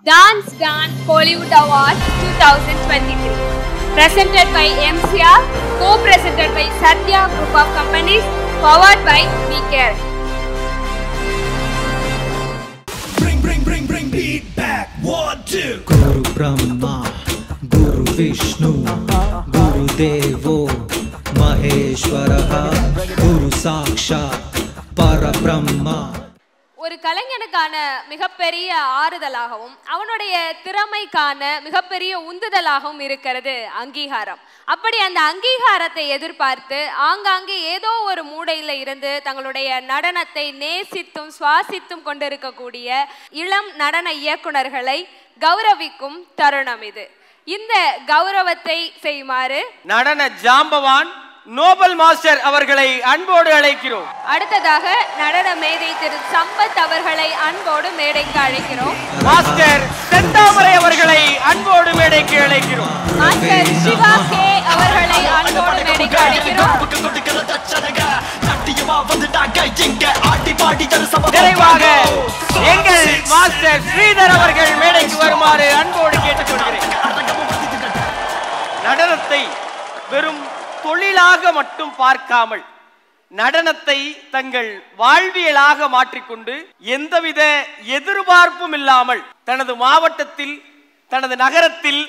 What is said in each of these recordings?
Dance Dance Hollywood Awards 2023 presented by MCR, co-presented by Satya Group of Companies, powered by WeCare. Bring beat back. 1, 2. Guru Brahma, Guru Vishnu, Guru Devo, Maheshwaraha, Guru Sakshat, Parabrahma. ஒரு கலைஞனுக்கான மிகப்பெரிய ஆறுதலாகவும் அவனுடைய திறமைக்கான மிகப்பெரிய உந்துதலாகவும் இருக்கிறது அங்கீகாரம். அப்படி அந்த அங்கீகாரத்தை எதிர்பார்த்து ஆங்காங்கே ஏதோ ஒரு மூடையில் இருந்து தங்களுடைய நடனத்தை நேசித்தும் சுவாசித்தும் கொண்டிருக்கக்கூடிய இளம் நடன இயக்குனர்களை கௌரவிக்கும் தருணம் இது. இந்த கௌரவத்தை செய்யுமாறு நடன ஜாம்பவான் நோபல் மாஸ்டர் அவர்களை அன்போடு அழைக்கிறோம். அடுத்ததாக நடன மேதை திரு சம்பத் அவர்களை அன்போடு மேடைக்கு அழைக்கிறோம். மாஸ்டர் செந்தாமரை அவர்களை அன்போடு மேடைக்கு அழைக்கிறோம். மாஸ்டர் சிவா கே அவர்களை அன்போடு மேடைக்கு அழைக்கிறோம். நிறைவாக எங்கள் மாஸ்டர் ஸ்ரீதர் அவர்கள் மேடைக்கு வருமாறு அன்போடு கேட்டுக்கொள்கிறேன். நடனத்தை வெறும் தொழிலாக மட்டும் பார்க்காமல் நடனத்தை தங்கள் வாழ்வியலாக மாற்றிக்கொண்டு எந்தவித எதிர்பார்ப்பும் இல்லாமல் தனது மாவட்டத்தில், தனது நகரத்தில்,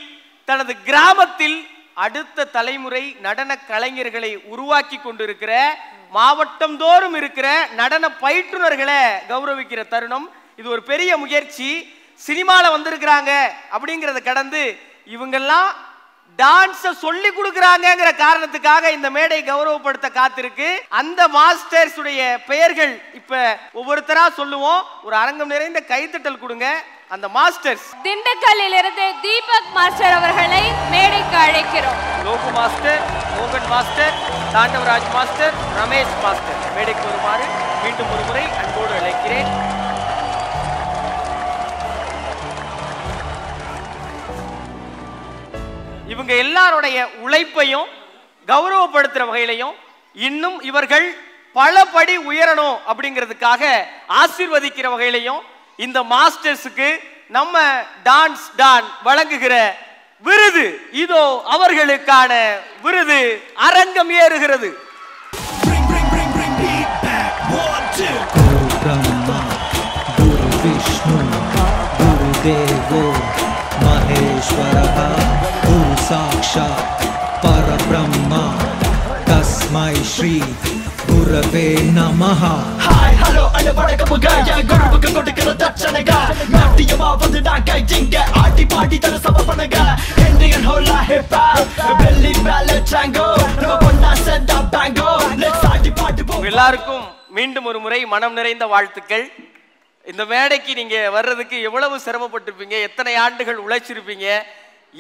தனது கிராமத்தில் அடுத்த தலைமுறை நடன கலைஞர்களை உருவாக்கி கொண்டிருக்கிற மாவட்டம் தோறும் இருக்கிற நடன பயிற்றுனர்களை கௌரவிக்கிற தருணம். இது ஒரு பெரிய முயற்சி. சினிமாவில் வந்திருக்கிறாங்க அப்படிங்கிறத கடந்து இவங்கெல்லாம் டான்ஸை சொல்லி கொடுக்குறாங்கிற காரணத்துக்காக இந்த மேடை கௌரவப்படுத்த காத்திருக்கு. அந்த மாஸ்டர்ஸ் உடைய பெயர்கள் இப்ப ஒவ்வொருத்தரா சொல்லுவோம். ஒரு அரங்கம் நிறைந்த கைத்தட்டல் கொடுங்க. அந்த மாஸ்டர்ஸ் திண்டுக்கல்லில் இருந்து தீபக் மாஸ்டர் அவர்களை மேடைக்கு அழைக்கிறோம். லோகு மாஸ்டர், மோகன் மாஸ்டர், தாண்டவராஜ் மாஸ்டர், ரமேஷ் மாஸ்டர் மேடைக்கு வருமாறு மீண்டும் ஒரு முறை அன்போடு அழைக்கிறேன். இவங்க எல்லாருடைய உழைப்பையும் கௌரவப்படுத்துற வகையிலையும் இன்னும் இவர்கள் பல படி உயரணும் அப்படிங்கிறதுக்காக ஆசீர்வதிக்கிற வகையிலையும் இந்த மாஸ்டர்ஸுக்கு நம்ம டான்ஸ் டான் வழங்குகிற விருது இதோ அவர்களுக்கான விருது அரங்கம் ஏறுகிறது. Guru Brahma, Guru Vishnu, Guru Devo, Maheshwaraha, Guru Sakshat, Parabrahma, Tasmai Shri Gurave Namaha. Hi, hello, and vanakkam gaya guruvukku kodukira dachanaga nattiyama vandu na gaijinga aadi paadi thara samapanaga Indian hola hip hop belly ballet tango நம்ம பொண்ணா சேர்ந்தா bango let's aadi paadi போ. எல்லாருக்கும் மீண்டும் ஒரு முறை மனம் நிறைந்த வாழ்த்துக்கள். இந்த மேடைக்கு நீங்க வர்றதுக்கு எவ்வளவு சிரமப்பட்டிருப்பீங்க, எத்தனை ஆண்டுகள் உழைச்சிருப்பீங்க,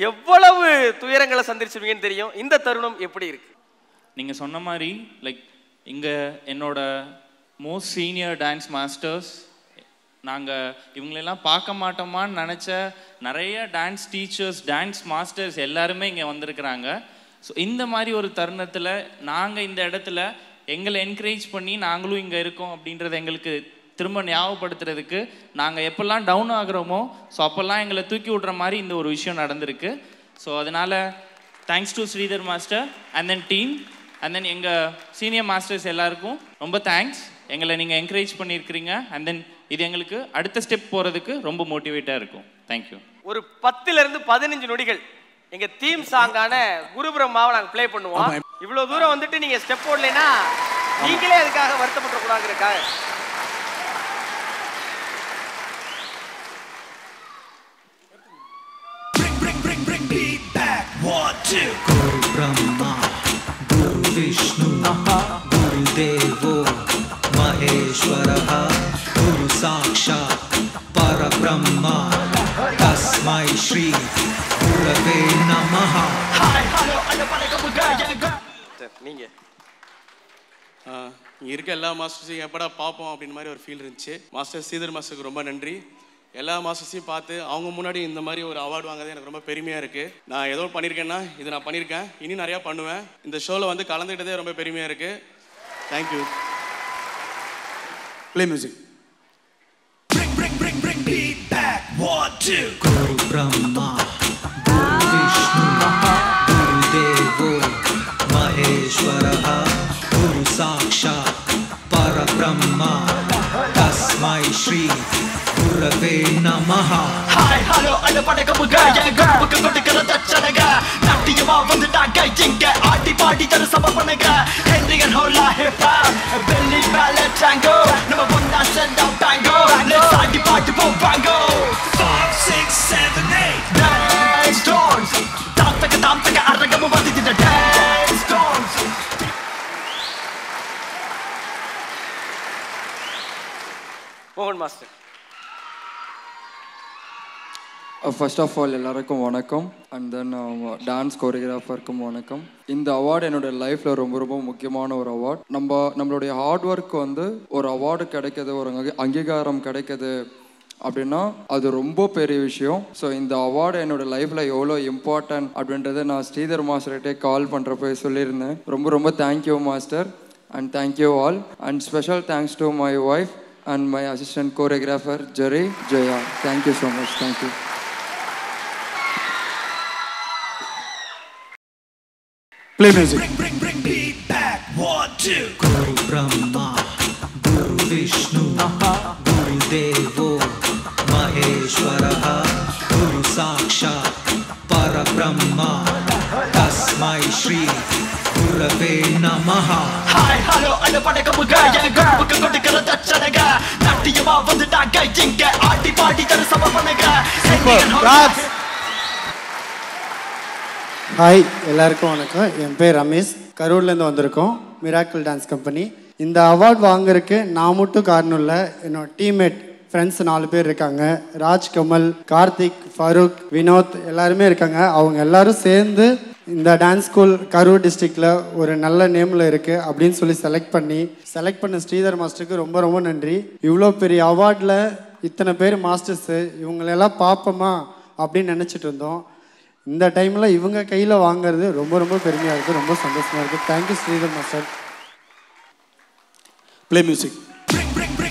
எவ்வளவு துயரங்களை சந்திச்சிருப்பீங்கன்னு தெரியும். இந்த தருணம் எப்படி இருக்கு? நீங்க சொன்ன மாதிரி லைக் இங்க என்னோட மோஸ்ட் சீனியர் டான்ஸ் மாஸ்டர்ஸ், நாங்கள் இவங்களெல்லாம் பார்க்க மாட்டோமான்னு நினச்ச நிறைய டான்ஸ் டீச்சர்ஸ், டான்ஸ் மாஸ்டர்ஸ் எல்லாருமே இங்கே வந்திருக்கிறாங்க. ஸோ இந்த மாதிரி ஒரு தருணத்தில் நாங்கள் இந்த இடத்துல எங்களை என்கரேஜ் பண்ணி நாங்களும் இங்கே இருக்கோம் அப்படின்றத எங்களுக்கு திரும்ப ஞாபகப்படுத்துறதுக்கு, நாங்கள் எப்போல்லாம் டவுன் ஆகுறோமோ ஸோ அப்போல்லாம் எங்களை தூக்கி விடுற மாதிரி இந்த ஒரு விஷயம் நடந்திருக்கு. ஸோ அதனால் thanks to Sridhar master and then team and then எங்கள் சீனியர் மாஸ்டர்ஸ் எல்லாருக்கும் ரொம்ப தேங்க்ஸ். எங்களை நீங்கள் என்கரேஜ் பண்ணியிருக்கிறீங்க அண்ட் தென் இது எங்களுக்கு அடுத்த ஸ்டெப் போகிறதுக்கு ரொம்ப மோட்டிவேட்டாக இருக்கும். தேங்க்யூ. ஒரு 10லிருந்து 15 நொடிகள் எங்கள் தீம் சாங்கான குரு பிரம்மாவை நாங்கள் ப்ளே பண்ணுவோம். இவ்வளோ தூரம் வந்துட்டு நீங்கள் ஸ்டெப் போடலைன்னா நீங்களே அதுக்காக வருத்தப்பட்டுக்கூடாதுக்காக. Bring beat back. 1, 2. Guru Brahma, Guru Vishnu, Guru Devo, Maheshwaraha, Guru Sakshat, Parabrahma, Tasmai Shri Gurave Namaha. Hi, hello, and vanakkam gaya. நீங்க இருக்க எல்லா மாஸ்டர்ஸையும் எப்படா பார்ப்போம் அப்படின்னு மாதிரி ஒரு ஃபீல் இருந்துச்சு. மாஸ்டர் ஸ்ரீதர் மாஸ்டருக்கு ரொம்ப நன்றி. எல்லா மாஸ்டர்ஸையும் பார்த்து அவங்க முன்னாடி இந்த மாதிரி ஒரு அவார்டு வாங்குறது எனக்கு ரொம்ப பெருமையாக இருக்குது. நான் ஏதோ பண்ணியிருக்கேன்னா இது நான் பண்ணியிருக்கேன், இனி நிறையா பண்ணுவேன். இந்த ஷோவில் வந்து கலந்துக்கிட்டதே ரொம்ப பெருமையாக இருக்குது. Thank you. Play music. Bring beat back. 1, 2. Guru Brahma, Guru Vishnu, Guru Devo Maheshwaraha, Guru Sakshat Parabrahma, Tasmai Shri Gurave Namaha. Hi, hello, alla padakamuga, gurupukku kodukira dachanaga, nattiyama vandudaanga inga, aadi paadi tharu samapanaga, Henry and Hola hip hop, belly ballet tango, nama onna send out tango, let's aadi paadi po bango. 5, 6, 7, 8, dance stones, tamtaka arragamu vandidina dance stones. மோகன் master. First of all எல்லாருக்கும் வணக்கம். And then dance கோரியோகிராஃபருக்கும் வணக்கம். இந்த award என்னோட லைஃப்பில் ரொம்ப ரொம்ப முக்கியமான ஒரு அவார்ட். நம்மளுடைய ஹார்ட் ஒர்க் வந்து ஒரு அவார்டு கிடைக்கிது, ஒரு அங்கீகாரம் கிடைக்கிது அப்படின்னா அது ரொம்ப பெரிய விஷயம். ஸோ இந்த அவார்டு என்னோடய லைஃப்பில் எவ்வளோ இம்பார்ட்டன்ட் அப்படின்றத நான் ஸ்ரீதர் மாஸ்டர்கிட்டே கால் பண்ணுறப்ப சொல்லியிருந்தேன். ரொம்ப ரொம்ப thank you master and thank you all. And special thanks to my wife and my assistant choreographer Jerry Jaya. Thank you so much. Thank you. Play music. Bring beat back. 1, 2. Guru Brahma, Guru Vishnu, Guru Devo Maheshwaraha, Guru Sakshat Parabrahma, Tasmai Shri Gurave Namaha. Hi, hello, alla padakamuga, gurupukku kodukira dachanaga, nattiyama vandudaanga inga, aadi paadi tharu samapanaga, Henry and Hola. Hi, எல்லாருக்கும் வணக்கம். என் பேர் ரமேஷ், கரூர்லேருந்து வந்திருக்கோம், miracle dance company. இந்த award வாங்குறதுக்கு நான் மட்டும் காரணம் இல்லை, என்னோட டீம்மேட் ஃப்ரெண்ட்ஸ் 4 பேர் இருக்காங்க. ராஜ், கமல், கார்த்திக், ஃபருக், வினோத் எல்லாருமே இருக்காங்க. அவங்க எல்லாரும் சேர்ந்து இந்த டான்ஸ் ஸ்கூல் கரூர் டிஸ்ட்ரிக்டில் ஒரு நல்ல நேமில் இருக்குது அப்படின்னு சொல்லி செலக்ட் பண்ண ஸ்ரீதர் மாஸ்டருக்கு ரொம்ப ரொம்ப நன்றி. இவ்வளோ பெரிய அவார்டில் இத்தனை பேர் மாஸ்டர்ஸு, இவங்களெல்லாம் பார்ப்போமா அப்படின்னு நினச்சிட்டு இருந்தோம். இந்த டைமில் இவங்க கையில் வாங்கிறது ரொம்ப ரொம்ப பெருமையாக இருக்குது, ரொம்ப சந்தோஷமாக இருக்குது. Thank you Sridhar master. Play music.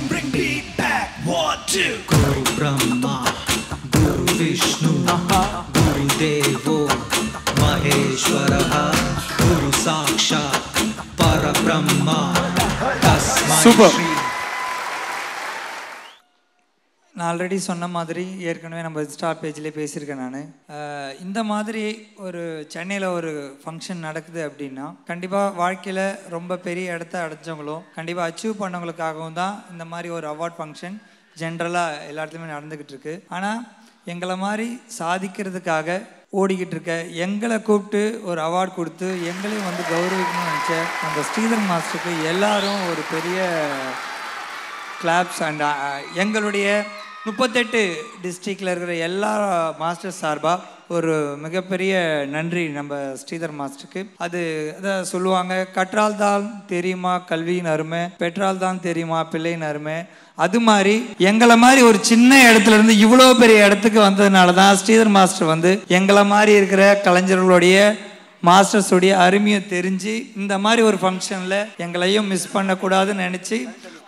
Bring beat back. 1, 2. Guru Brahma, Guru Vishnu, Guru Devo Maheshwaraha, Guru Sakshat Parabrahma, Tasmai Shri. நான் ஆல்ரெடி சொன்ன மாதிரி ஏற்கனவே நம்ம ஸ்டார் பேஜ்லேயே பேசியிருக்கேன். நான் இந்த மாதிரி ஒரு சென்னையில் ஒரு ஃபங்க்ஷன் நடக்குது அப்படின்னா கண்டிப்பாக வாழ்க்கையில் ரொம்ப பெரிய இடத்த அடைஞ்சவங்களும் கண்டிப்பாக அச்சீவ் பண்ணவங்களுக்காகவும் தான் இந்த மாதிரி ஒரு அவார்ட் ஃபங்க்ஷன் ஜென்ரலாக எல்லா இடத்துலையுமே நடந்துக்கிட்டு இருக்கு. ஆனால் எங்களை மாதிரி சாதிக்கிறதுக்காக ஓடிக்கிட்டு இருக்க எங்களை கூப்பிட்டு ஒரு அவார்ட் கொடுத்து எங்களையும் வந்து கௌரவிக்கணும்னு நினச்ச அந்த ஸ்ரீதர் மாஸ்டருக்கு எல்லாரும் ஒரு பெரிய கிளாப்ஸ். அண்ட் எங்களுடைய 38 டிஸ்ட்ரிக்டில் இருக்கிற எல்லா மாஸ்டர் சார்பாக ஒரு மிகப்பெரிய நன்றி நம்ம ஸ்ரீதர் மாஸ்டருக்கு. அதான் சொல்லுவாங்க, கற்றால் தான் தெரியுமா கல்வியின் அருமை, பெற்றால் தான் தெரியுமா பிள்ளையின் அருமை. அது மாதிரி எங்களை மாதிரி ஒரு சின்ன இடத்துல இருந்து இவ்வளோ பெரிய இடத்துக்கு வந்ததுனால தான் ஸ்ரீதர் மாஸ்டர் வந்து எங்களை மாதிரி இருக்கிற கலைஞர்களுடைய மாஸ்டர்ஸுடைய அருமையை தெரிஞ்சு இந்த மாதிரி ஒரு ஃபங்க்ஷனில் எங்களையும் மிஸ் பண்ணக்கூடாதுன்னு நினச்சி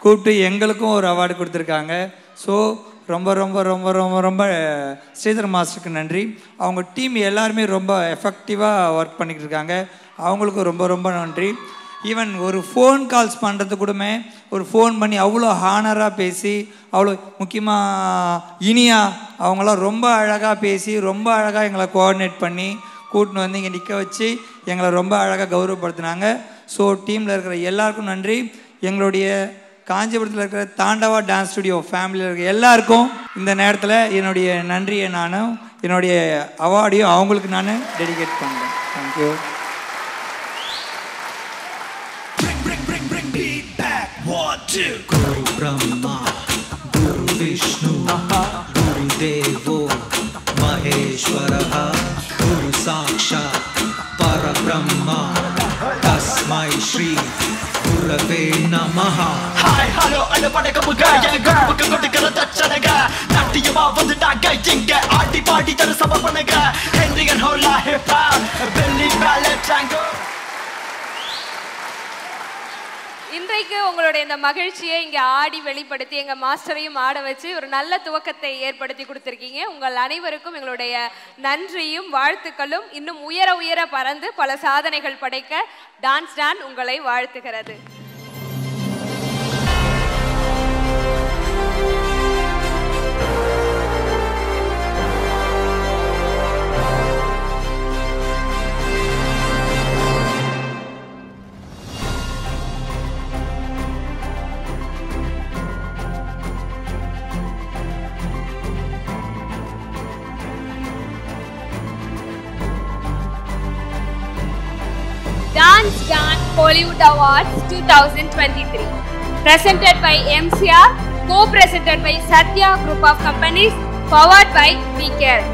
கூப்பிட்டு எங்களுக்கும் ஒரு அவார்டு கொடுத்துருக்காங்க. ஸோ ரொம்ப ரொம்ப ரொம்ப ரொம்ப ரொம்ப ஸ்ரீதர் மாஸ்டருக்கு நன்றி. அவங்க டீம் எல்லாருமே ரொம்ப எஃபெக்டிவாக ஒர்க் பண்ணிக்கிட்டு இருக்காங்க, அவங்களுக்கும் ரொம்ப ரொம்ப நன்றி. ஈவன் ஒரு ஃபோன் கால்ஸ் பண்ணுறது கூடமே ஒரு ஃபோன் பண்ணி அவ்வளோ ஹானராக பேசி, அவ்வளோ முக்கியமாக இனியா அவங்களாம் ரொம்ப அழகாக பேசி ரொம்ப அழகாக எங்களை கோஆர்டினேட் பண்ணி கூட்டின்னு வந்து இங்கே நிற்க வச்சு எங்களை ரொம்ப அழகாக கௌரவப்படுத்தினாங்க. ஸோ டீமில் இருக்கிற எல்லாருக்கும் நன்றி. எங்களுடைய காஞ்சிபுரத்தில் இருக்கிற தாண்டவா டான்ஸ் ஸ்டுடியோ ஃபேமிலியில் இருக்கிற எல்லாருக்கும் இந்த நேரத்தில் என்னுடைய நன்றியை நானும் என்னுடைய அவார்டையும் அவங்களுக்கு நான் டெடிகேட் பண்ணுறேன். Thank you. Bring beat back. 1, 2. Guru Brahma, Guru Vishnu, Guru Devo Maheshwaraha, Guru Sakshat Parabrahma, Tasmai Shri Gurave Namaha. Hi, hello, alla padakamuga, gurupukku kodukira dachanaga, nattiyama vandudaanga inga, aadi paadi tharu samapanaga, Henry and Hola hip hop, belly ballet tango. இன்றைக்கு உங்களுடைய இந்த மகிழ்ச்சியை இங்கே ஆடி வெளிப்படுத்தி எங்கள் மாஸ்டரையும் ஆட வச்சு ஒரு நல்ல துவக்கத்தை ஏற்படுத்தி கொடுத்துருக்கீங்க. உங்கள் அனைவருக்கும் எங்களுடைய நன்றியும் வாழ்த்துக்களும். இன்னும் உயர உயர பறந்து பல சாதனைகள் படைக்க டான்ஸ் டான் உங்களை வாழ்த்துகிறது. Dance Dance Hollywood Awards 2023 presented by MCR, co-presented by Satya Group of Companies, powered by WeCare.